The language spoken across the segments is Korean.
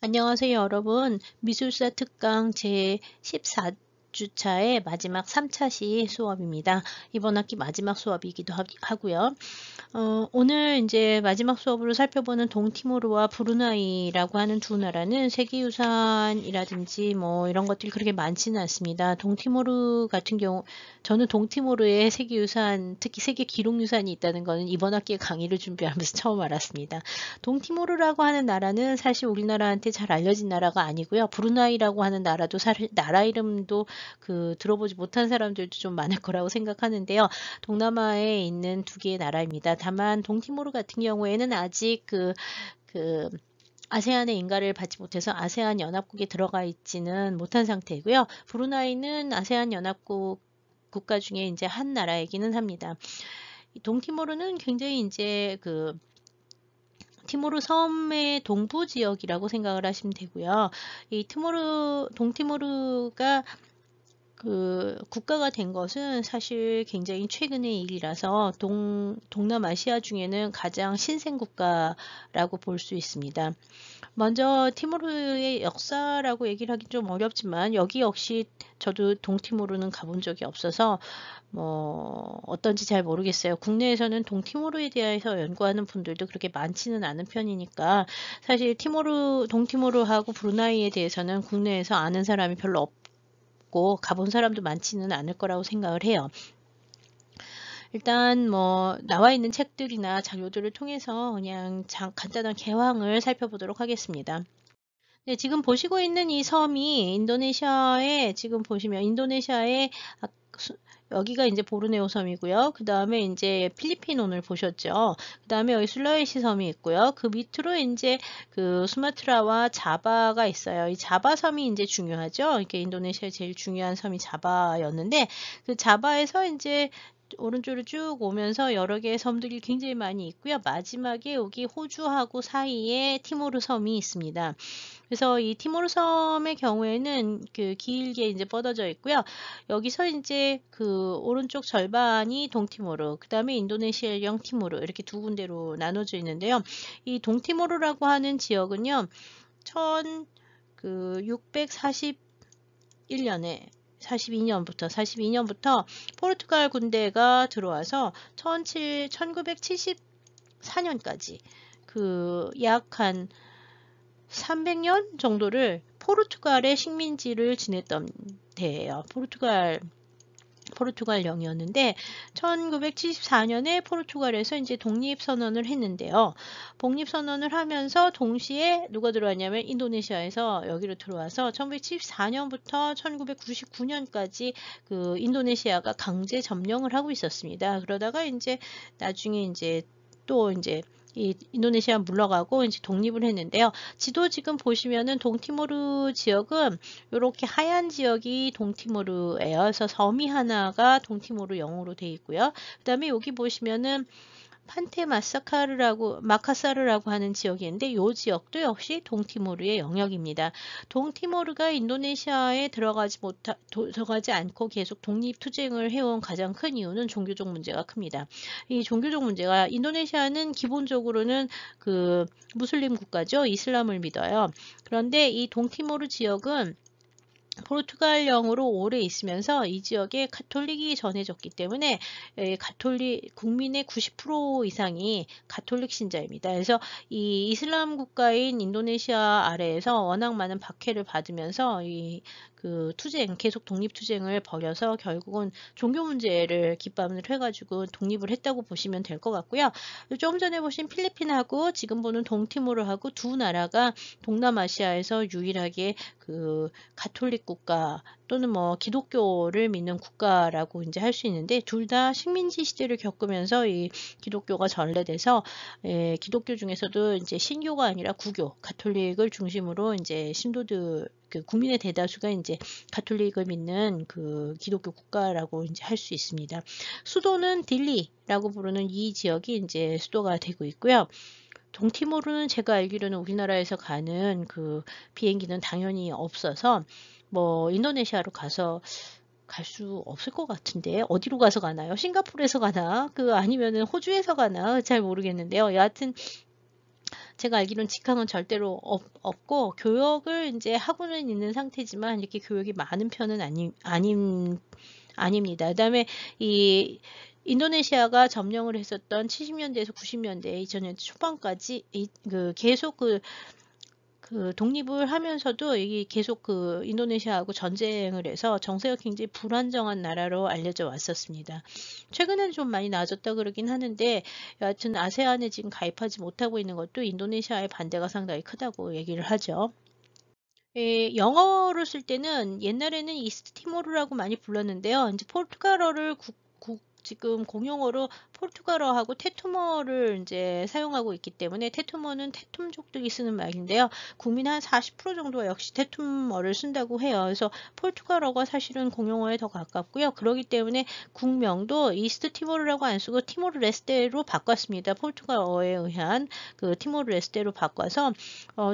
안녕하세요, 여러분. 미술사 특강 제14주차의 마지막 3차 시 수업입니다. 이번 학기 마지막 수업이기도 하고요. 오늘 이제 마지막 수업으로 살펴보는 동티모르와 브루나이라고 하는 두 나라는 세계유산이라든지 뭐 이런 것들이 그렇게 많지는 않습니다. 동티모르 같은 경우, 저는 동티모르에 세계유산, 특히 세계 기록유산이 있다는 것은 이번 학기에 강의를 준비하면서 처음 알았습니다. 동티모르라고 하는 나라는 사실 우리나라한테 잘 알려진 나라가 아니고요. 브루나이라고 하는 나라도 사실 나라 이름도 들어보지 못한 사람들도 좀 많을 거라고 생각하는데요. 동남아에 있는 두 개의 나라입니다. 다만 동티모르 같은 경우에는 아직 아세안의 인가를 받지 못해서 아세안 연합국에 들어가 있지는 못한 상태이고요. 브루나이는 아세안 연합국 국가 중에 이제 한 나라이기는 합니다. 동티모르는 굉장히 이제 티모르 섬의 동부 지역이라고 생각을 하시면 되고요. 이 동티모르가 국가가 된 것은 사실 굉장히 최근의 일이라서 동남아시아 중에는 가장 신생 국가라고 볼 수 있습니다. 먼저 티모르의 역사라고 얘기를 하기 좀 어렵지만 여기 역시 저도 동티모르는 가본 적이 없어서 뭐 어떤지 잘 모르겠어요. 국내에서는 동티모르에 대해서 연구하는 분들도 그렇게 많지는 않은 편이니까 사실 동티모르하고 브루나이에 대해서는 국내에서 아는 사람이 별로 없고 가본 사람도 많지는 않을 거라고 생각을 해요. 일단 뭐 나와 있는 책들이나 자료들을 통해서 그냥 간단한 개황을 살펴보도록 하겠습니다. 네, 지금 보시고 있는 이 섬이 인도네시아에 지금 보시면 인도네시아의 아, 여기가 이제 보르네오 섬이고요. 그 다음에 이제 필리핀온을 보셨죠. 그 다음에 여기 술라웨시 섬이 있고요. 그 밑으로 이제 수마트라와 자바가 있어요. 이 자바 섬이 이제 중요하죠. 이게 인도네시아의 제일 중요한 섬이 자바였는데 그 자바에서 이제 오른쪽으로 쭉 오면서 여러 개의 섬들이 굉장히 많이 있고요. 마지막에 여기 호주하고 사이에 티모르 섬이 있습니다. 그래서 이 티모르 섬의 경우에는 길게 이제 뻗어져 있고요. 여기서 이제 오른쪽 절반이 동티모르, 그 다음에 인도네시아령 티모르 이렇게 두 군데로 나눠져 있는데요. 이 동티모르라고 하는 지역은요, 1641년에 42년부터 포르투갈 군대가 들어와서 1974년까지 약 한 300년 정도를 포르투갈의 식민지를 지냈던 데예요. 포르투갈령이었는데 1974년에 포르투갈에서 이제 독립선언을 했는데요. 독립선언을 하면서 동시에 누가 들어왔냐면 인도네시아에서 여기로 들어와서 1974년부터 1999년까지 인도네시아가 강제 점령을 하고 있었습니다. 그러다가 이제 나중에 이제 또 이제 이 인도네시아 물러가고 이제 독립을 했는데요. 지도 지금 보시면은 동티모르 지역은 이렇게 하얀 지역이 동티모르예요. 그래서 섬이 하나가 동티모르 영으로 되어 있고요. 그 다음에 여기 보시면은 마카사르라고 하는 지역이 있는데 이 지역도 역시 동티모르의 영역입니다. 동티모르가 인도네시아에 들어가지 않고 계속 독립투쟁을 해온 가장 큰 이유는 종교적 문제가 큽니다. 이 종교적 문제가 인도네시아는 기본적으로는 무슬림 국가죠. 이슬람을 믿어요. 그런데 이 동티모르 지역은 포르투갈령으로 오래 있으면서 이 지역에 가톨릭이 전해졌기 때문에 국민의 90% 이상이 가톨릭 신자입니다. 그래서 이 이슬람 국가인 인도네시아 아래에서 워낙 많은 박해를 받으면서 계속 독립투쟁을 벌여서 결국은 종교 문제를 기반으로 해가지고 독립을 했다고 보시면 될 것 같고요. 조금 전에 보신 필리핀하고 지금 보는 동티모르하고 두 나라가 동남아시아에서 유일하게 가톨릭 국가 또는 뭐 기독교를 믿는 국가라고 이제 할 수 있는데 둘 다 식민지 시대를 겪으면서 이 기독교가 전래돼서 기독교 중에서도 이제 신교가 아니라 구교, 가톨릭을 중심으로 이제 신도들 국민의 대다수가 이제 가톨릭을 믿는 기독교 국가라고 이제 할 수 있습니다. 수도는 딜리라고 부르는 이 지역이 이제 수도가 되고 있고요. 동티모르는 제가 알기로는 우리나라에서 가는 비행기는 당연히 없어서 뭐 인도네시아로 가서 갈 수 없을 것 같은데 어디로 가서 가나요? 싱가포르에서 가나? 아니면은 호주에서 가나? 잘 모르겠는데요. 여하튼 제가 알기로는 직항은 절대로 없고 교역을 이제 하고는 있는 상태지만 이렇게 교역이 많은 편은 아닙니다. 그다음에 이 인도네시아가 점령을 했었던 70년대에서 90년대, 2000년대 초반까지 계속 독립을 하면서도 이게 계속 인도네시아하고 전쟁을 해서 정세가 굉장히 불안정한 나라로 알려져 왔었습니다. 최근에는 좀 많이 나아졌다 그러긴 하는데 여하튼 아세안에 지금 가입하지 못하고 있는 것도 인도네시아의 반대가 상당히 크다고 얘기를 하죠. 영어로 쓸 때는 옛날에는 이스트티모르라고 많이 불렀는데요. 이제 포르투갈어를 지금 공용어로 포르투갈어하고 테투머를 이제 사용하고 있기 때문에 테투머는 테툼족들이 쓰는 말인데요. 국민 한 40% 정도가 역시 테투머를 쓴다고 해요. 그래서 포르투갈어가 사실은 공용어에 더 가깝고요. 그렇기 때문에 국명도 이스트티모르라고 안 쓰고 티모르레스테로 바꿨습니다. 포르투갈어에 의한 티모르레스테로 바꿔서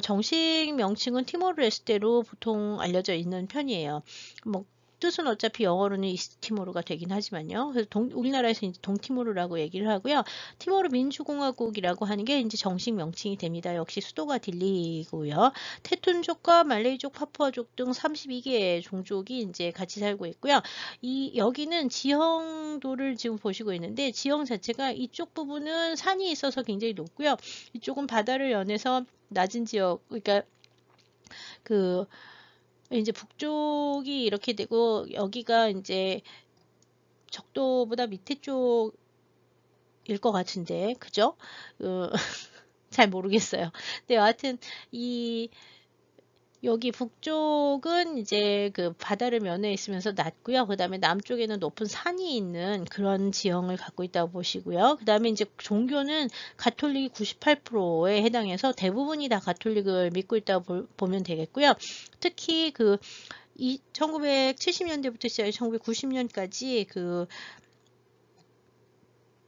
정식 명칭은 티모르레스테로 보통 알려져 있는 편이에요. 뭐 뜻은 어차피 영어로는 이스트티모르가 되긴 하지만요. 그래서 우리나라에서 이제 동티모르라고 얘기를 하고요. 티모르 민주공화국이라고 하는 게 이제 정식 명칭이 됩니다. 역시 수도가 딜리고요. 테툰족과 말레이족, 파푸아족 등 32개의 종족이 이제 같이 살고 있고요. 여기는 지형도를 지금 보시고 있는데 지형 자체가 이쪽 부분은 산이 있어서 굉장히 높고요. 이쪽은 바다를 연해서 낮은 지역, 그러니까 이제 북쪽이 이렇게 되고 여기가 이제 적도보다 밑에 쪽일 것 같은데, 그죠? 잘 모르겠어요. 근데 여하튼 여기 북쪽은 이제 바다를 면해 있으면서 낮고요. 그 다음에 남쪽에는 높은 산이 있는 그런 지형을 갖고 있다고 보시고요. 그 다음에 이제 종교는 가톨릭이 98%에 해당해서 대부분이 다 가톨릭을 믿고 있다고 보면 되겠고요. 특히 1970년대부터 시작해서 1990년까지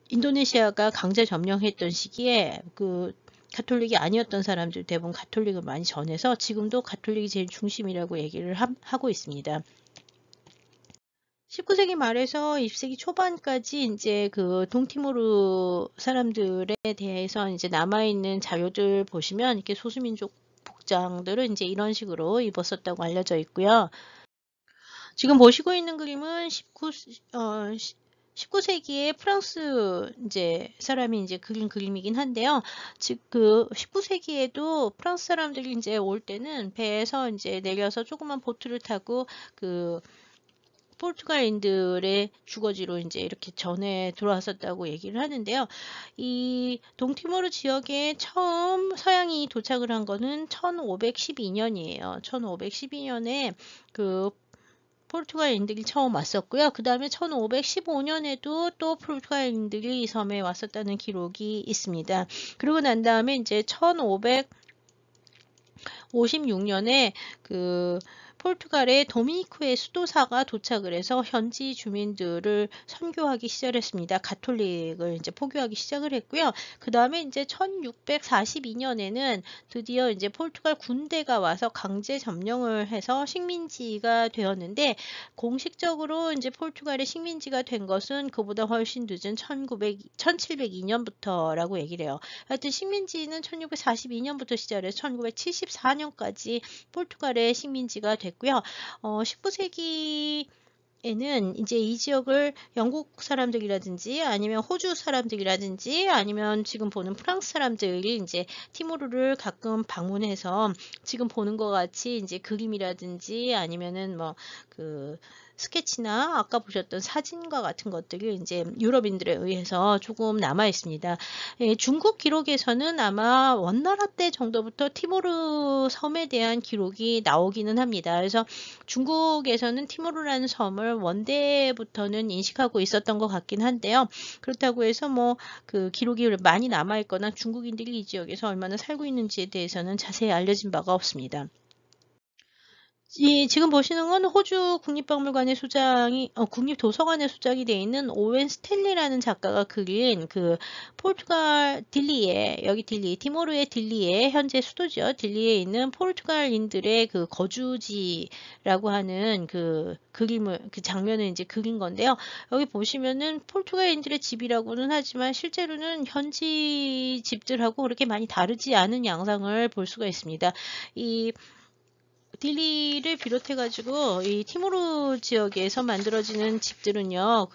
인도네시아가 강제 점령했던 시기에 가톨릭이 아니었던 사람들 대부분 가톨릭을 많이 전해서 지금도 가톨릭이 제일 중심이라고 얘기를 하고 있습니다. 19세기 말에서 20세기 초반까지 이제 동티모르 사람들에 대해서 이제 남아있는 자료들 보시면 이렇게 소수민족 복장들은 이제 이런 식으로 입었었다고 알려져 있고요. 지금 보시고 있는 그림은 19세기에 프랑스 이제 사람이 이제 그린 그림이긴 한데요. 즉 19세기에도 프랑스 사람들이 이제 올 때는 배에서 이제 내려서 조그만 보트를 타고 포르투갈인들의 주거지로 이제 이렇게 전해 들어왔었다고 얘기를 하는데요. 이 동티모르 지역에 처음 서양이 도착을 한 거는 1512년이에요. 1512년에 포르투갈인들이 처음 왔었고요. 그 다음에 1515년에도 또 포르투갈인들이 이 섬에 왔었다는 기록이 있습니다. 그러고 난 다음에 이제 1556년에 포르투갈의 도미니크의 수도사가 도착을 해서 현지 주민들을 선교하기 시작했습니다. 가톨릭을 이제 포교하기 시작을 했고요. 그 다음에 이제 1642년에는 드디어 이제 포르투갈 군대가 와서 강제 점령을 해서 식민지가 되었는데 공식적으로 이제 포르투갈의 식민지가 된 것은 그보다 훨씬 늦은 1702년부터라고 얘기를 해요. 하여튼 식민지는 1642년부터 시작해서 1974년까지 포르투갈의 식민지가 됐고요. 19세기에는 이제 이 지역을 영국 사람들이라든지 아니면 호주 사람들이라든지 아니면 지금 보는 프랑스 사람들이 이제 티모르를 가끔 방문해서 지금 보는 것 같이 이제 그림이라든지 아니면은 스케치나 아까 보셨던 사진과 같은 것들이 이제 유럽인들에 의해서 조금 남아 있습니다. 중국 기록에서는 아마 원나라 때 정도부터 티모르 섬에 대한 기록이 나오기는 합니다. 그래서 중국에서는 티모르라는 섬을 원대부터는 인식하고 있었던 것 같긴 한데요. 그렇다고 해서 기록이 많이 남아 있거나 중국인들이 이 지역에서 얼마나 살고 있는지에 대해서는 자세히 알려진 바가 없습니다. 지금 보시는 건 호주 국립박물관의 국립도서관에 소장이 되어 있는 오웬 스탠리라는 작가가 그린 그 포르투갈 딜리에, 여기 티모르의 딜리에, 현재 수도죠. 딜리에 있는 포르투갈인들의 그 거주지라고 하는 그 장면을 이제 그린 건데요. 여기 보시면은 포르투갈인들의 집이라고는 하지만 실제로는 현지 집들하고 그렇게 많이 다르지 않은 양상을 볼 수가 있습니다. 이 딜리를 비롯해가지고 이 티모르 지역에서 만들어지는 집들은요,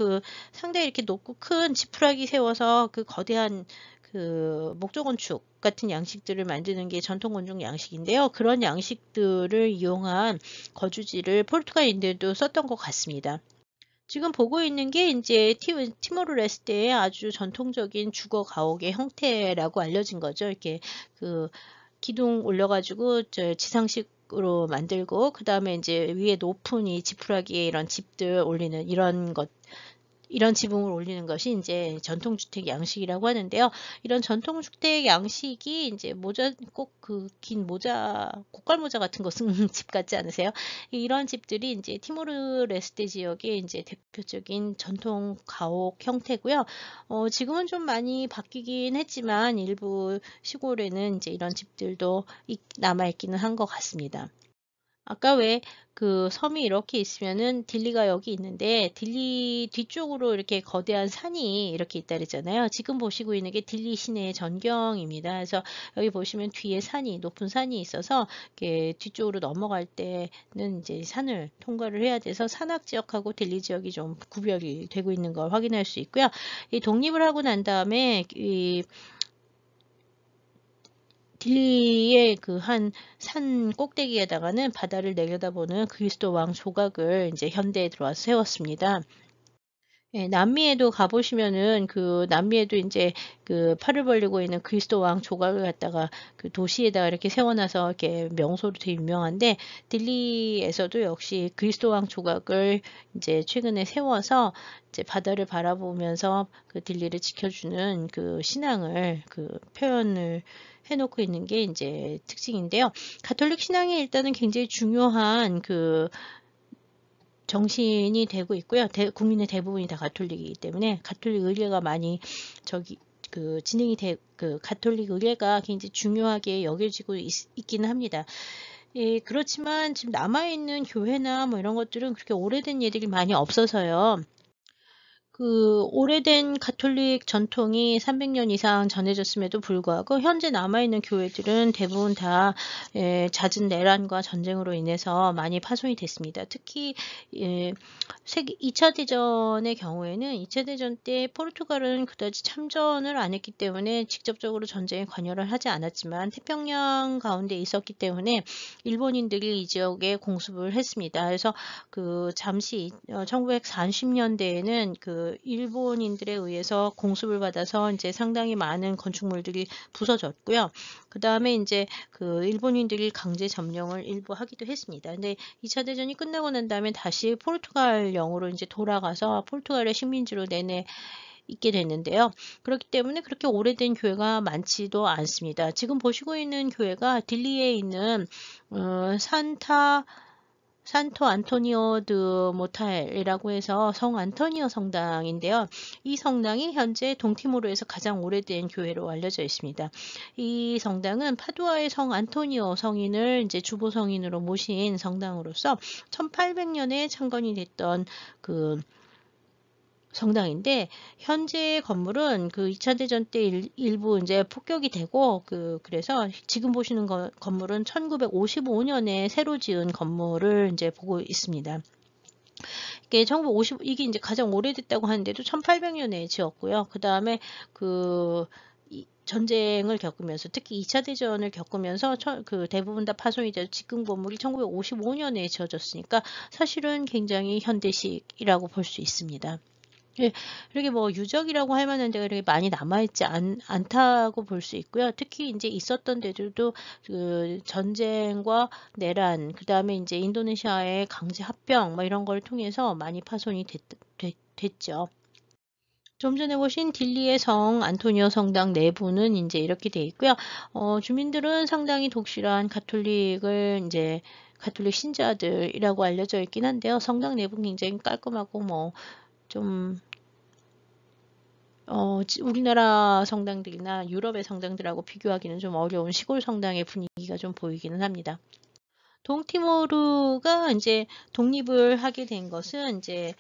상당히 이렇게 높고 큰 지푸라기 세워서 그 거대한 목조 건축 같은 양식들을 만드는 게 전통 건축 양식인데요. 그런 양식들을 이용한 거주지를 포르투갈인들도 썼던 것 같습니다. 지금 보고 있는 게 이제 티모르 레스테의 아주 전통적인 주거 가옥의 형태라고 알려진 거죠. 이렇게 그 기둥 올려가지고 지상식으로 만들고 그 다음에 이제 위에 높은 이 지푸라기에 이런 집들 올리는 이런 지붕을 올리는 것이 이제 전통주택 양식이라고 하는데요. 이런 전통주택 양식이 이제 꼭 긴 고깔 모자 같은 거 쓴 집 같지 않으세요? 이런 집들이 이제 티모르 레스테 지역의 이제 대표적인 전통 가옥 형태고요. 지금은 좀 많이 바뀌긴 했지만 일부 시골에는 이제 이런 집들도 남아있기는 한 것 같습니다. 아까 왜 섬이 이렇게 있으면은 딜리가 여기 있는데 딜리 뒤쪽으로 이렇게 거대한 산이 이렇게 있다 그랬잖아요. 지금 보시고 있는 게 딜리 시내의 전경입니다. 그래서 여기 보시면 뒤에 높은 산이 있어서 이렇게 뒤쪽으로 넘어갈 때는 이제 산을 통과를 해야 돼서 산악 지역하고 딜리 지역이 좀 구별이 되고 있는 걸 확인할 수 있고요. 이 독립을 하고 난 다음에 딜리의 한 산 꼭대기에다가는 바다를 내려다보는 그리스도 왕 조각을 이제 현대에 들어와서 세웠습니다. 예, 남미에도 가보시면은 남미에도 이제 팔을 벌리고 있는 그리스도 왕 조각을 갖다가 도시에다가 이렇게 세워놔서 이렇게 명소로 되게 유명한데 딜리에서도 역시 그리스도 왕 조각을 이제 최근에 세워서 이제 바다를 바라보면서 딜리를 지켜주는 신앙을 표현을 해놓고 있는 게 이제 특징인데요. 가톨릭 신앙이 일단은 굉장히 중요한 정신이 되고 있고요. 국민의 대부분이 다 가톨릭이기 때문에 가톨릭 의례가 많이 가톨릭 의례가 굉장히 중요하게 여겨지고 있기는 합니다. 예, 그렇지만 지금 남아있는 교회나 뭐 이런 것들은 그렇게 오래된 예들이 많이 없어서요. 오래된 가톨릭 전통이 300년 이상 전해졌음에도 불구하고 현재 남아있는 교회들은 대부분 다 잦은 내란과 전쟁으로 인해서 많이 파손이 됐습니다. 특히 2차 대전의 경우에는 2차 대전 때 포르투갈은 그다지 참전을 안 했기 때문에 직접적으로 전쟁에 관여를 하지 않았지만 태평양 가운데 있었기 때문에 일본인들이 이 지역에 공습을 했습니다. 그래서 잠시 1940년대에는 일본인들에 의해서 공습을 받아서 이제 상당히 많은 건축물들이 부서졌고요. 그 다음에 이제 일본인들이 강제 점령을 일부 하기도 했습니다. 근데 2차 대전이 끝나고 난 다음에 다시 포르투갈령으로 이제 돌아가서 포르투갈의 식민지로 내내 있게 됐는데요. 그렇기 때문에 그렇게 오래된 교회가 많지도 않습니다. 지금 보시고 있는 교회가 딜리에 있는 산토 안토니오 드 모탈이라고 해서 성 안토니오 성당인데요. 이 성당이 현재 동티모르에서 가장 오래된 교회로 알려져 있습니다. 이 성당은 파두아의 성 안토니오 성인을 이제 주보 성인으로 모신 성당으로서 1800년에 창건이 됐던 성당인데 현재 건물은 2차 대전 때 일부 이제 폭격이 되고 그래서 지금 보시는 건물은 1955년에 새로 지은 건물을 이제 보고 있습니다. 이게 이제 가장 오래됐다고 하는데도 1800년에 지었고요. 그 다음에 전쟁을 겪으면서 특히 2차 대전을 겪으면서 대부분 다 파손이 돼서 지금 건물이 1955년에 지어졌으니까 사실은 굉장히 현대식이라고 볼 수 있습니다. 예, 이렇게 뭐 유적이라고 할 만한 데가 이렇게 많이 남아있지 않다고 볼 수 있고요. 특히 이제 있었던 데들도 전쟁과 내란, 그 다음에 이제 인도네시아의 강제 합병, 뭐 이런 걸 통해서 많이 파손이 됐죠. 좀 전에 보신 딜리의 성 안토니오 성당 내부는 이제 이렇게 돼 있고요. 주민들은 상당히 독실한 가톨릭 신자들이라고 알려져 있긴 한데요. 성당 내부는 굉장히 깔끔하고 좀 우리나라 성당들이나 유럽의 성당들하고 비교하기는 좀 어려운 시골 성당의 분위기가 좀 보이기는 합니다. 동티모르가 이제 독립을 하게 된 것은 이제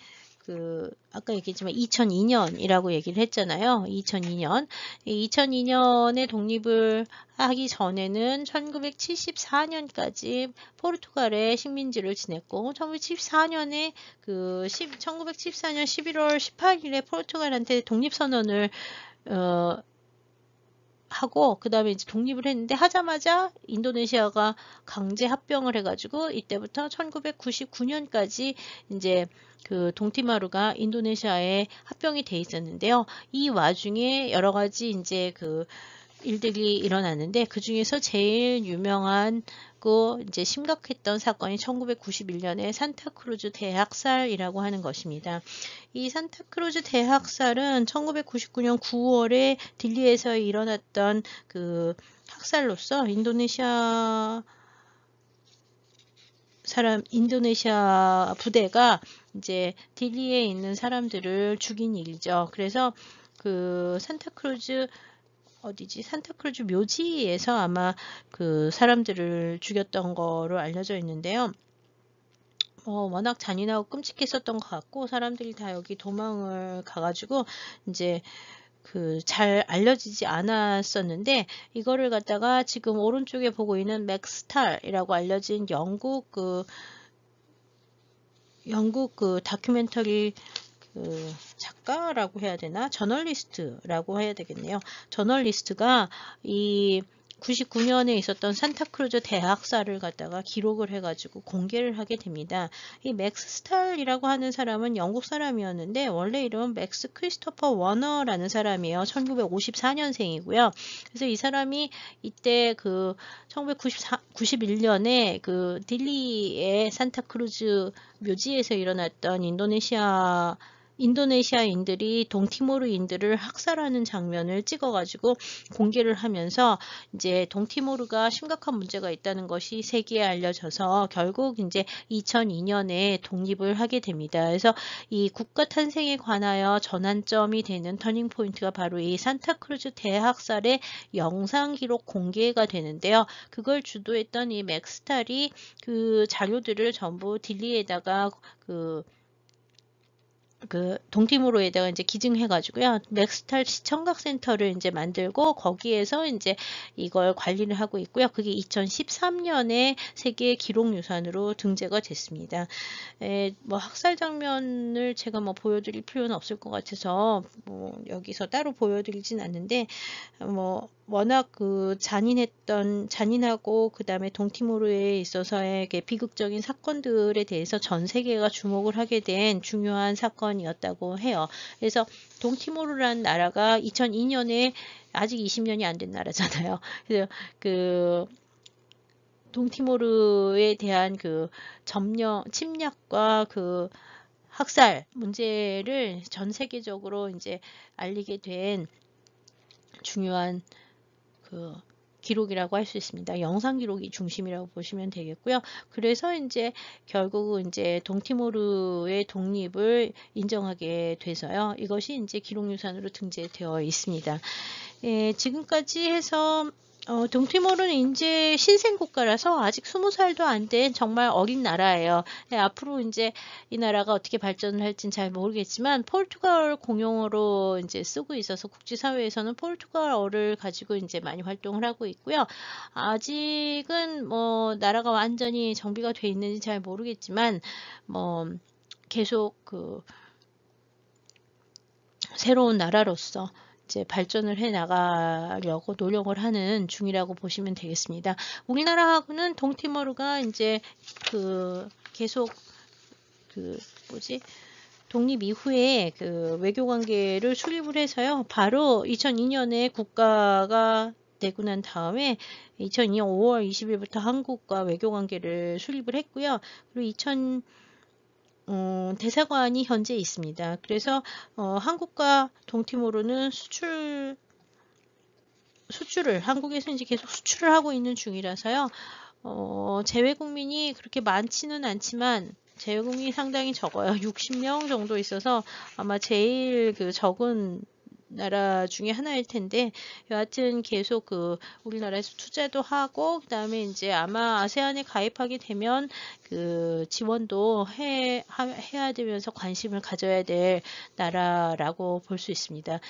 아까 얘기했지만 2002년이라고 얘기를 했잖아요. 2002년. 2002년에 독립을 하기 전에는 1974년까지 포르투갈의 식민지를 지냈고, 1974년에 1974년 11월 18일에 포르투갈한테 독립선언을 하고 그 다음에 이제 독립을 했는데, 하자마자 인도네시아가 강제 합병을 해가지고 이때부터 1999년까지 이제 동티마루가 인도네시아에 합병이 돼 있었는데요. 이 와중에 여러 가지 이제 일들이 일어났는데, 그 중에서 제일 유명한 이제 심각했던 사건이 1991년에 산타크루즈 대학살이라고 하는 것입니다. 이 산타크루즈 대학살은 1999년 9월에 딜리에서 일어났던 학살로서 인도네시아 인도네시아 부대가 이제 딜리에 있는 사람들을 죽인 일이죠. 그래서 산타크루즈 묘지에서 아마 사람들을 죽였던 거로 알려져 있는데요. 워낙 잔인하고 끔찍했었던 것 같고, 사람들이 다 여기 도망을 가가지고 이제 잘 알려지지 않았었는데, 이거를 갖다가 지금 오른쪽에 보고 있는 맥스탈이라고 알려진 영국 다큐멘터리 작가라고 해야 되나? 저널리스트라고 해야 되겠네요. 저널리스트가 이 99년에 있었던 산타크루즈 대학살을 갖다가 기록을 해가지고 공개를 하게 됩니다. 이 맥스 스탈이라고 하는 사람은 영국 사람이었는데, 원래 이름은 맥스 크리스토퍼 워너라는 사람이에요. 1954년생이고요. 그래서 이 사람이 이때 1991년에 딜리의 산타크루즈 묘지에서 일어났던 인도네시아인들이 동티모르인들을 학살하는 장면을 찍어가지고 공개를 하면서, 이제 동티모르가 심각한 문제가 있다는 것이 세계에 알려져서 결국 이제 2002년에 독립을 하게 됩니다. 그래서 이 국가 탄생에 관하여 전환점이 되는 터닝 포인트가 바로 이 산타크루즈 대학살의 영상 기록 공개가 되는데요. 그걸 주도했던 이 맥스탈이 자료들을 전부 딜리에다가 동티모르에다가 이제 기증해가지고요. 맥스탈 시청각센터를 이제 만들고 거기에서 이제 이걸 관리를 하고 있고요. 그게 2013년에 세계 기록유산으로 등재가 됐습니다. 학살 장면을 제가 보여드릴 필요는 없을 것 같아서 여기서 따로 보여드리진 않는데, 워낙 잔인하고 그 다음에 동티모르에 있어서의 비극적인 사건들에 대해서 전 세계가 주목을 하게 된 중요한 사건이었다고 해요. 그래서 동티모르라는 나라가 2002년에 아직 20년이 안 된 나라잖아요. 그래서 동티모르에 대한 침략과 학살 문제를 전 세계적으로 이제 알리게 된 중요한 기록이라고 할 수 있습니다. 영상 기록이 중심이라고 보시면 되겠고요. 그래서 이제 결국은 이제 동티모르의 독립을 인정하게 돼서요. 이것이 이제 기록유산으로 등재되어 있습니다. 지금까지 해서 동티모르는 이제 신생국가라서 아직 20살도 안 된 정말 어린 나라예요. 앞으로 이제 이 나라가 어떻게 발전을 할지는 잘 모르겠지만, 포르투갈 공용어로 이제 쓰고 있어서 국제사회에서는 포르투갈어를 가지고 이제 많이 활동을 하고 있고요. 아직은 나라가 완전히 정비가 돼 있는지 잘 모르겠지만, 계속 새로운 나라로서 이제 발전을 해 나가려고 노력을 하는 중이라고 보시면 되겠습니다. 우리나라하고는 동티모르가 이제 계속 독립 이후에 외교 관계를 수립을 해서요. 바로 2002년에 국가가 되고 난 다음에 2002년 5월 20일부터 한국과 외교 관계를 수립을 했고요. 그리고 대사관이 현재 있습니다. 그래서 한국과 동티모르는 수출을 한국에서 이제 계속 수출을 하고 있는 중이라서요. 제외 국민이 그렇게 많지는 않지만 제외 국민이 상당히 적어요. 60명 정도 있어서 아마 제일 그 적은 나라 중에 하나일 텐데, 여하튼 계속 우리나라에서 투자도 하고, 그다음에 이제 아마 아세안에 가입하게 되면 그 지원도 해야 되면서 관심을 가져야 될 나라라고 볼 수 있습니다.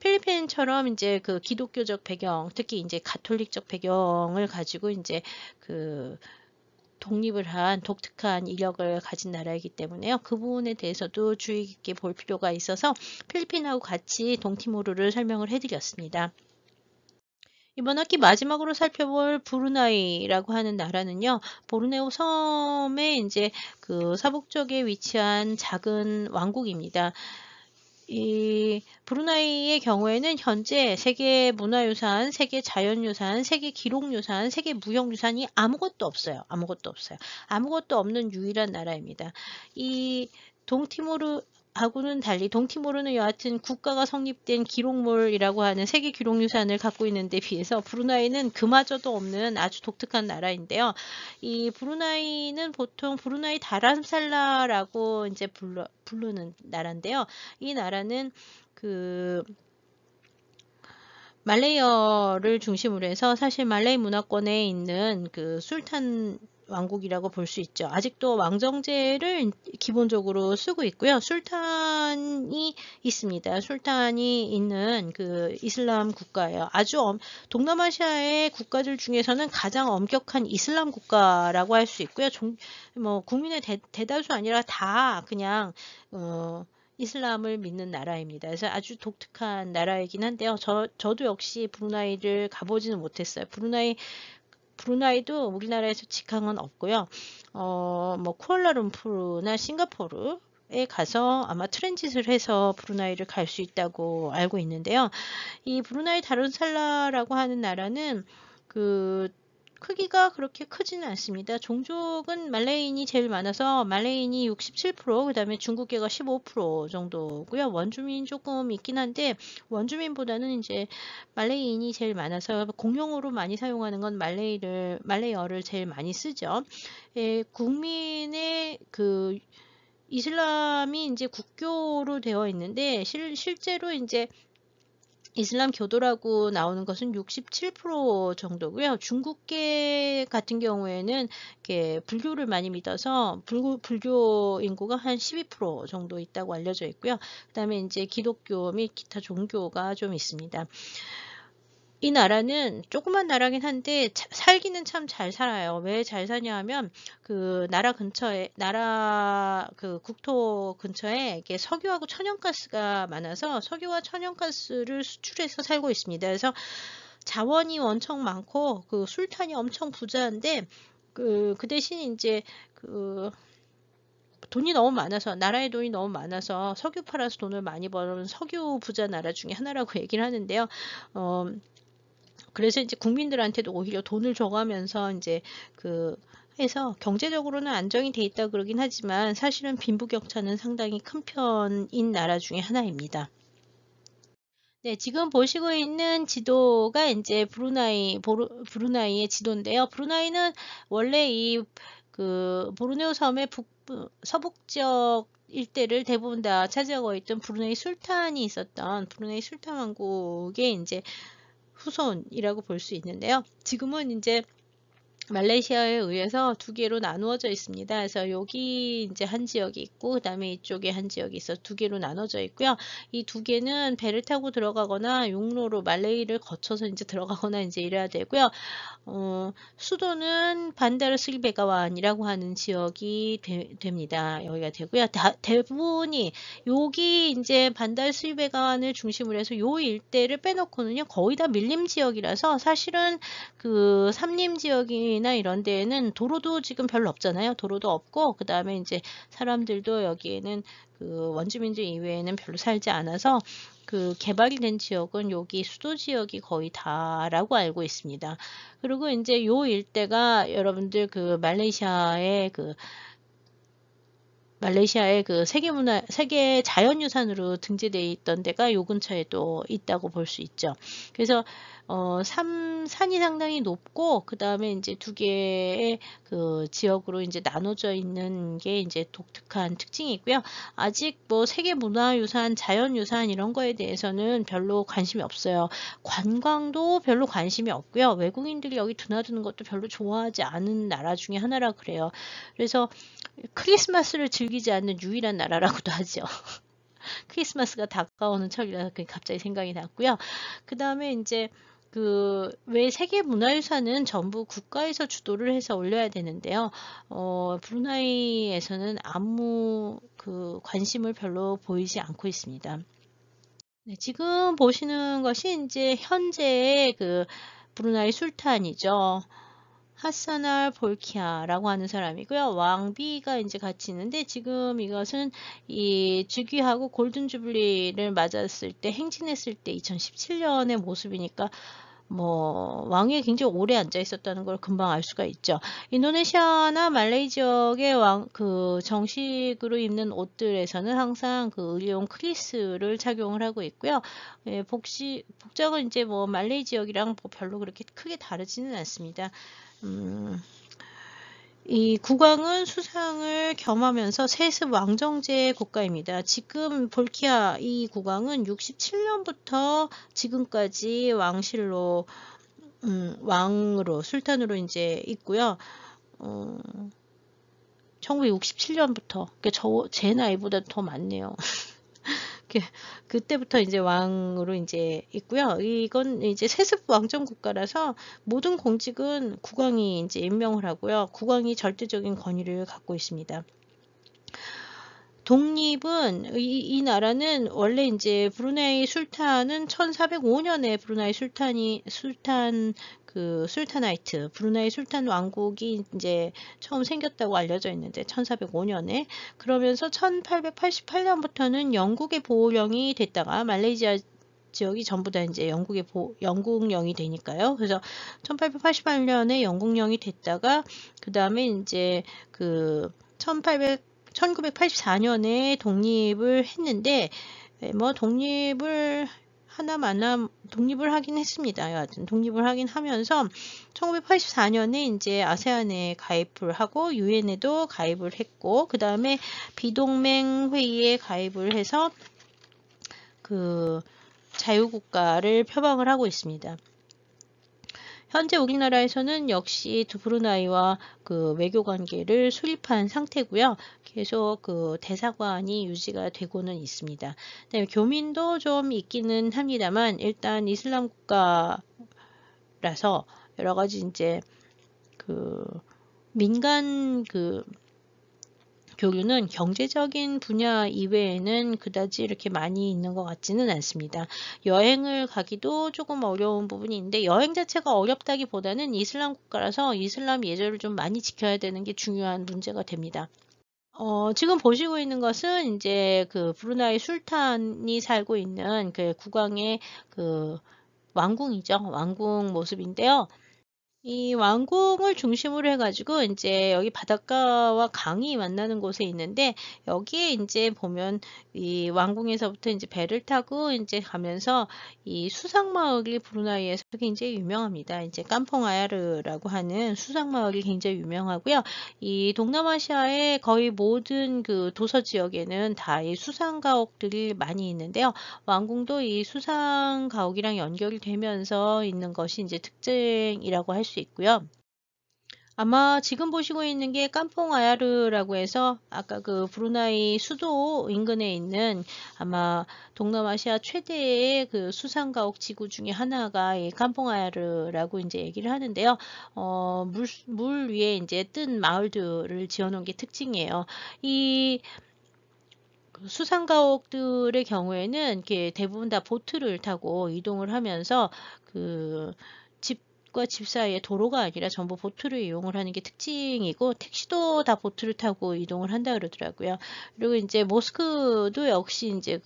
필리핀처럼 이제 그 기독교적 배경, 특히 이제 가톨릭적 배경을 가지고 이제 그 독립을 한 독특한 이력을 가진 나라이기 때문에요. 그 부분에 대해서도 주의 깊게 볼 필요가 있어서 필리핀하고 같이 동티모르를 설명을 해드렸습니다. 이번 학기 마지막으로 살펴볼 브루나이라고 하는 나라는요, 보르네오 섬에 이제 그 서북쪽에 위치한 작은 왕국입니다. 이 브루나이의 경우에는 현재 세계 문화유산, 세계 자연유산, 세계 기록유산, 세계 무형유산이 아무것도 없어요. 아무것도 없어요. 아무것도 없는 유일한 나라입니다. 이 동티모르하고는 달리 동티모르는 여하튼 국가가 성립된 기록물이라고 하는 세계 기록유산을 갖고 있는데 비해서 브루나이는 그마저도 없는 아주 독특한 나라인데요. 이 브루나이는 보통 브루나이 다람살라라고 이제 부르는 나라인데요. 이 나라는 그 말레이어를 중심으로 해서 사실 말레이 문화권에 있는 그 술탄 왕국이라고 볼 수 있죠. 아직도 왕정제를 기본적으로 쓰고 있고요. 술탄이 있습니다. 술탄이 있는 그 이슬람 국가예요. 아주 동남아시아의 국가들 중에서는 가장 엄격한 이슬람 국가라고 할 수 있고요. 뭐 국민의 대다수 아니라 다 그냥 이슬람을 믿는 나라입니다. 그래서 아주 독특한 나라이긴 한데요. 저도 역시 브루나이를 가보지는 못했어요. 브루나이도 우리나라에서 직항은 없고요. 뭐 쿠알라룸푸르나 싱가포르에 가서 아마 트랜짓을 해서 브루나이를 갈 수 있다고 알고 있는데요. 이 브루나이 다룬살라라고 하는 나라는 그 크기가 그렇게 크지는 않습니다. 종족은 말레이인이 제일 많아서 말레이인이 67%, 그 다음에 중국계가 15% 정도고요. 원주민 조금 있긴 한데 원주민보다는 이제 말레이인이 제일 많아서 공용어로 많이 사용하는 건 말레이어를 제일 많이 쓰죠. 예, 국민의 그 이슬람이 이제 국교로 되어 있는데 실제로 이제 이슬람 교도라고 나오는 것은 67% 정도고요. 중국계 같은 경우에는 이렇게 불교를 많이 믿어서 불교 인구가 한 12% 정도 있다고 알려져 있고요. 그다음에 이제 기독교 및 기타 종교가 좀 있습니다. 이 나라는 조그만 나라긴 한데 살기는 참 잘 살아요. 왜 잘 사냐 하면 그 나라 그 국토 근처에 이게 석유하고 천연가스가 많아서 석유와 천연가스를 수출해서 살고 있습니다. 그래서 자원이 엄청 많고 그 술탄이 엄청 부자인데 그 대신 이제 그 돈이 너무 많아서 나라의 돈이 너무 많아서 석유 팔아서 돈을 많이 버는 석유 부자 나라 중에 하나라고 얘기를 하는데요. 그래서 이제 국민들한테도 오히려 돈을 줘가면서 이제 해서 경제적으로는 안정이 돼 있다 그러긴 하지만 사실은 빈부격차는 상당히 큰 편인 나라 중에 하나입니다. 네, 지금 보시고 있는 지도가 이제 브루나이의 지도인데요. 브루나이는 원래 보르네오 섬의 서북지역 일대를 대부분 다 차지하고 있던 브루네이 술탄이 있었던 브루네이 술탄 왕국의 이제 후손이라고 볼 수 있는데요. 지금은 이제 말레이시아에 의해서 두 개로 나누어져 있습니다. 그래서 여기 이제 한 지역이 있고 그다음에 이쪽에 한 지역이 있어 두 개로 나눠져 있고요. 이 두 개는 배를 타고 들어가거나 육로로 말레이를 거쳐서 이제 들어가거나 이제 이래야 되고요. 수도는 반다르스리 베가완이라고 하는 지역이 됩니다. 여기가 되고요. 대부분이 여기 이제 반다르스리 베가완을 중심으로 해서 요 일대를 빼놓고는요. 거의 다 밀림 지역이라서 사실은 그 삼림 지역이나 이런 데에는 도로도 지금 별로 없잖아요. 도로도 없고 그 다음에 이제 사람들도 여기에는 그 원주민들 이외에는 별로 살지 않아서 그 개발이 된 지역은 여기 수도 지역이 거의 다라고 알고 있습니다. 그리고 이제 요 일대가 여러분들 그 말레이시아의 그 말레이시아의 그 세계 자연유산으로 등재되어 있던 데가 요 근처에도 있다고 볼 수 있죠. 그래서 산이 상당히 높고 그 다음에 이제 두 개의 그 지역으로 이제 나눠져 있는 게 이제 독특한 특징이 있고요. 아직 뭐 세계 문화유산, 자연유산 이런 거에 대해서는 별로 관심이 없어요. 관광도 별로 관심이 없고요. 외국인들이 여기 드나드는 것도 별로 좋아하지 않은 나라 중에 하나라 그래요. 그래서 크리스마스를 즐기지 않는 유일한 나라라고도 하죠. 크리스마스가 다가오는 철이라서 갑자기 생각이 났고요. 그 다음에 이제 왜 세계 문화유산은 전부 국가에서 주도를 해서 올려야 되는데요. 브루나이에서는 아무 관심을 별로 보이지 않고 있습니다. 네, 지금 보시는 것이 이제 현재의 브루나이 술탄이죠. 하사날 볼키아라고 하는 사람이고요. 왕비가 이제 같이 있는데 지금 이것은 이 즉위하고 골든 주블리를 맞았을 때 행진했을 때 2017년의 모습이니까 뭐 왕위에 굉장히 오래 앉아 있었다는 걸 금방 알 수가 있죠. 인도네시아나 말레이 지역의 정식으로 입는 옷들에서는 항상 의료용 크리스를 착용을 하고 있고요. 예, 복장은 이제 뭐 말레이 지역이랑 뭐 별로 그렇게 크게 다르지는 않습니다. 이 국왕은 수상을 겸하면서 세습 왕정제의 국가입니다. 지금 볼키아 이 국왕은 67년부터 지금까지 왕으로 술탄으로 이제 있고요. 1967년부터 제 나이보다 더 많네요. 그때부터 이제 왕으로 이제 있고요. 이건 이제 세습 왕정 국가라서 모든 공직은 국왕이 이제 임명을 하고요. 국왕이 절대적인 권위를 갖고 있습니다. 독립은 이 나라는 원래 이제 브루네이 술탄은 1405년에 브루나이 술타나이트 브루나이 술탄 왕국이 이제 처음 생겼다고 알려져 있는데 1405년에 그러면서 1888년부터는 영국의 보호령이 됐다가 말레이시아 지역이 전부 다 이제 영국령이 되니까요. 그래서 1888년에 영국령이 됐다가 그 다음에 이제 1984년에 독립을 했는데 뭐 독립을 하긴 했습니다. 여하튼 독립을 하긴 하면서 1984년에 이제 아세안에 가입을 하고 유엔에도 가입을 했고 그 다음에 비동맹 회의에 가입을 해서 자유국가를 표방을 하고 있습니다. 현재 우리나라에서는 역시 브루나이와 외교관계를 수립한 상태고요. 계속 대사관이 유지가 되고는 있습니다. 네, 교민도 좀 있기는 합니다만 일단 이슬람 국가라서 여러 가지 이제 민간 교류는 경제적인 분야 이외에는 그다지 이렇게 많이 있는 것 같지는 않습니다. 여행을 가기도 조금 어려운 부분이 있는데 여행 자체가 어렵다기보다는 이슬람 국가라서 이슬람 예절을 좀 많이 지켜야 되는 게 중요한 문제가 됩니다. 지금 보시고 있는 것은 이제 브루나이 술탄이 살고 있는 국왕의 왕궁이죠. 왕궁 모습인데요. 이 왕궁을 중심으로 해가지고 이제 여기 바닷가와 강이 만나는 곳에 있는데 여기에 이제 보면 이 왕궁에서부터 이제 배를 타고 이제 가면서 이 수상마을이 브루나이에서 굉장히 유명합니다. 이제 깜퐁아야르라고 하는 수상마을이 굉장히 유명하고요. 이 동남아시아의 거의 모든 도서 지역에는 다 이 수상가옥들이 많이 있는데요. 왕궁도 이 수상가옥이랑 연결이 되면서 있는 것이 이제 특징이라고 할 수 있고요. 아마 지금 보시고 있는 게 깜퐁아야르라고 해서 아까 브루나이 수도 인근에 있는 아마 동남아시아 최대의 수상가옥 지구 중에 하나가 이 깜퐁아야르라고 이제 얘기를 하는데요. 물 위에 이제 뜬 마을들을 지어놓은 게 특징이에요. 이 수상가옥들의 경우에는 이렇게 대부분 다 보트를 타고 이동을 하면서 집과 집 사이에 도로가 아니라 전부 보트를 이용을 하는 게 특징이고 택시도 다 보트를 타고 이동을 한다 그러더라고요. 그리고 이제 모스크도 역시 이제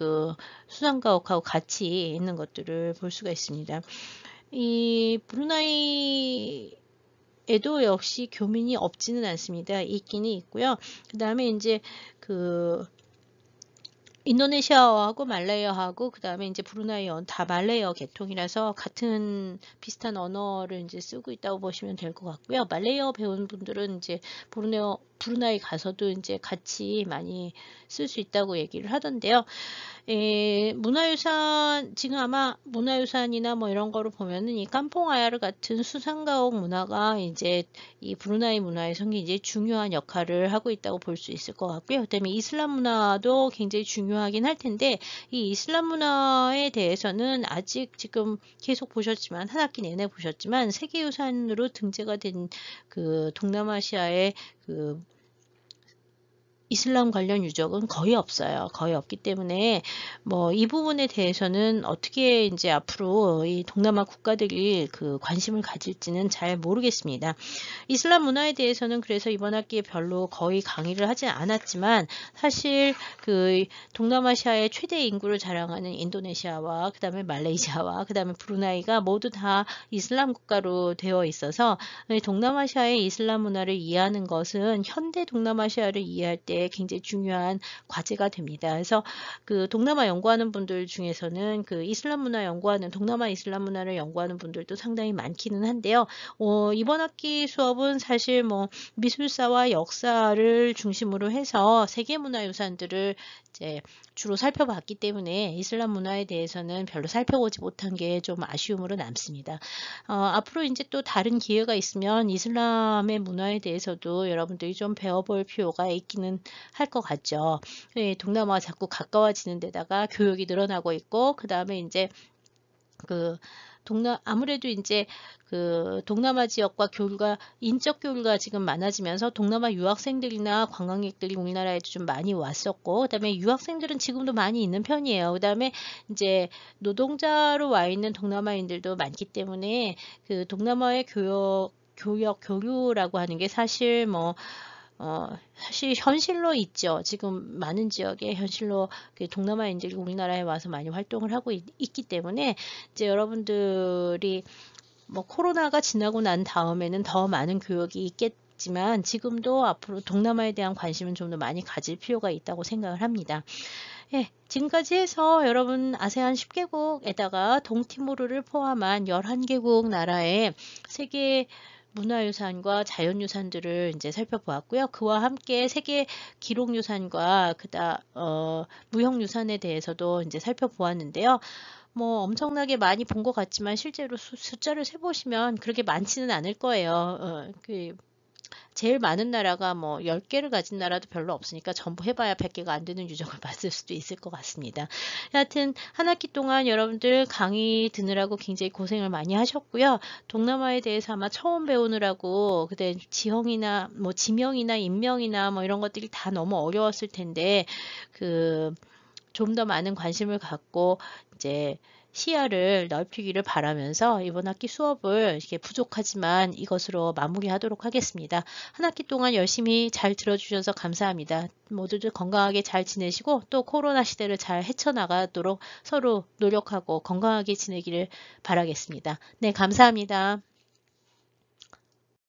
수상가옥하고 같이 있는 것들을 볼 수가 있습니다. 이 브루나이 에도 역시 교민이 없지는 않습니다. 있기는 있고요. 그 다음에 이제 그 인도네시아어하고 말레이어하고 그 다음에 이제 브루나이어 다 말레이어 계통이라서 같은 비슷한 언어를 이제 쓰고 있다고 보시면 될 것 같고요. 말레이어 배운 분들은 이제 브루나이 가서도 이제 같이 많이 쓸 수 있다고 얘기를 하던데요. 문화유산, 지금 아마 문화유산이나 뭐 이런 거를 보면은 이 깜퐁 아야르 같은 수상가옥 문화가 이제 이 브루나이 문화의 굉장히 중요한 역할을 하고 있다고 볼 수 있을 것 같고요. 그다음에 이슬람 문화도 굉장히 중요하긴 할 텐데 이 이슬람 문화에 대해서는 아직 지금 계속 보셨지만 한 학기 내내 보셨지만 세계유산으로 등재가 된 그 동남아시아의 그 이슬람 관련 유적은 거의 없어요. 거의 없기 때문에 뭐 이 부분에 대해서는 어떻게 이제 앞으로 이 동남아 국가들이 그 관심을 가질지는 잘 모르겠습니다. 이슬람 문화에 대해서는 그래서 이번 학기에 별로 거의 강의를 하지 않았지만 사실 그 동남아시아의 최대 인구를 자랑하는 인도네시아와 그다음에 말레이시아와 그다음에 브루나이가 모두 다 이슬람 국가로 되어 있어서 동남아시아의 이슬람 문화를 이해하는 것은 현대 동남아시아를 이해할 때 굉장히 중요한 과제가 됩니다. 그래서 그 동남아 연구하는 분들 중에서는 그 이슬람 문화 연구하는 동남아 이슬람 문화를 연구하는 분들도 상당히 많기는 한데요. 이번 학기 수업은 사실 뭐 미술사와 역사를 중심으로 해서 세계문화유산들을 이제 주로 살펴봤기 때문에 이슬람 문화에 대해서는 별로 살펴보지 못한 게 좀 아쉬움으로 남습니다. 앞으로 이제 또 다른 기회가 있으면 이슬람의 문화에 대해서도 여러분들이 좀 배워볼 필요가 있기는 할 것 같죠. 동남아가 자꾸 가까워지는 데다가 교육이 늘어나고 있고 그 다음에 이제 그 아무래도 이제 그 동남아 지역과 인적 교류가 지금 많아지면서 동남아 유학생들이나 관광객들이 우리나라에도 좀 많이 왔었고, 그다음에 유학생들은 지금도 많이 있는 편이에요. 그다음에 이제 노동자로 와 있는 동남아인들도 많기 때문에 그 동남아의 교류라고 하는 게 사실 사실 현실로 있죠. 지금 많은 지역에 현실로 그 동남아인들이 우리나라에 와서 많이 활동을 하고 있기 때문에 이제 여러분들이 뭐 코로나가 지나고 난 다음에는 더 많은 교육이 있겠지만 지금도 앞으로 동남아에 대한 관심은 좀 더 많이 가질 필요가 있다고 생각을 합니다. 예, 지금까지 해서 여러분 아세안 10개국에다가 동티모르를 포함한 11개국 나라의 세계 문화유산과 자연유산들을 이제 살펴보았고요. 그와 함께 세계 기록유산과 무형유산에 대해서도 이제 살펴보았는데요. 뭐 엄청나게 많이 본 것 같지만 실제로 숫자를 세보시면 그렇게 많지는 않을 거예요. 제일 많은 나라가 뭐 10개를 가진 나라도 별로 없으니까 전부 해봐야 100개가 안 되는 유적을 봤을 수도 있을 것 같습니다. 하여튼 한 학기 동안 여러분들 강의 듣느라고 굉장히 고생을 많이 하셨고요. 동남아에 대해서 아마 처음 배우느라고 그때 지형이나 뭐 지명이나 인명이나 뭐 이런 것들이 다 너무 어려웠을 텐데 좀 더 많은 관심을 갖고 이제 시야를 넓히기를 바라면서 이번 학기 수업을 이렇게 부족하지만 이것으로 마무리하도록 하겠습니다. 한 학기 동안 열심히 잘 들어주셔서 감사합니다. 모두들 건강하게 잘 지내시고 또 코로나 시대를 잘 헤쳐나가도록 서로 노력하고 건강하게 지내기를 바라겠습니다. 네, 감사합니다.